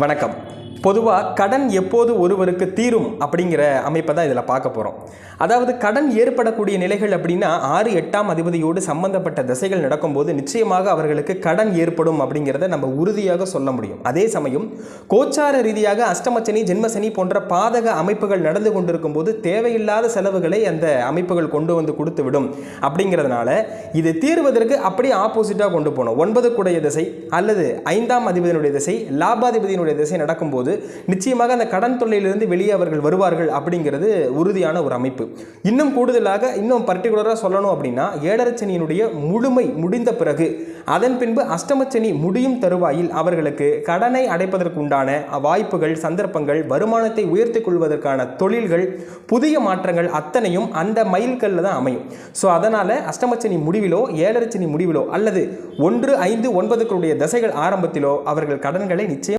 வணக்கம். பொதுவாக கடன் எப்போது ஒருவருக்கு தீரும் அப்படிங்கிற அமைப்பை தான் இதில் பார்க்க போகிறோம். அதாவது கடன் ஏற்படக்கூடிய நிலைகள் அப்படின்னா 6, 8ஆம் அதிபதியோடு சம்பந்தப்பட்ட திசைகள் நடக்கும்போது நிச்சயமாக அவர்களுக்கு கடன் ஏற்படும் அப்படிங்கிறத நம்ம உறுதியாக சொல்ல முடியும். அதே சமயம் கோச்சார ரீதியாக அஷ்டமச்சனி, ஜென்மசனி போன்ற பாதக அமைப்புகள் நடந்து கொண்டிருக்கும் போது தேவையில்லாத செலவுகளை அந்த அமைப்புகள் கொண்டு வந்து கொடுத்து விடும். அப்படிங்கிறதுனால இது தீர்வதற்கு அப்படியே ஆப்போசிட்டாக கொண்டு போகணும். 9க்குடைய திசை அல்லது 5ஆம் அதிபதியினுடைய திசை, லாபாதிபதியினுடைய திசை நடக்கும்போது நிச்சயமாக அந்த கடன் தொல்லையிலிருந்து வெளியே அவர்கள் வருவார்கள் அப்படிங்கிறது உறுதியான ஒரு அமைப்பு. இன்னும் கூடுதலாக இன்னும் பர்டிகுலராக சொல்லணும் அப்படின்னா 7.5 சனியினுடைய முழுமை முடிந்த பிறகு அதன் பின்பு அஷ்டமச்சனி முடியும் தருவாயில் அவர்களுக்கு கடனை அடைப்பதற்கு உண்டான வாய்ப்புகள், சந்தர்ப்பங்கள், வருமானத்தை உயர்த்திக் கொள்வதற்கான தொழில்கள், புதிய மாற்றங்கள் அத்தனையும் அந்த மைல்கல்ல தான் அமையும். ஸோ அதனால அஷ்டமச்சனி முடிவிலோ 7.5 சனி முடிவிலோ அல்லது 1, 5, 9க்குடைய தசைகள் ஆரம்பத்திலோ அவர்கள் கடன்களை நிச்சயம்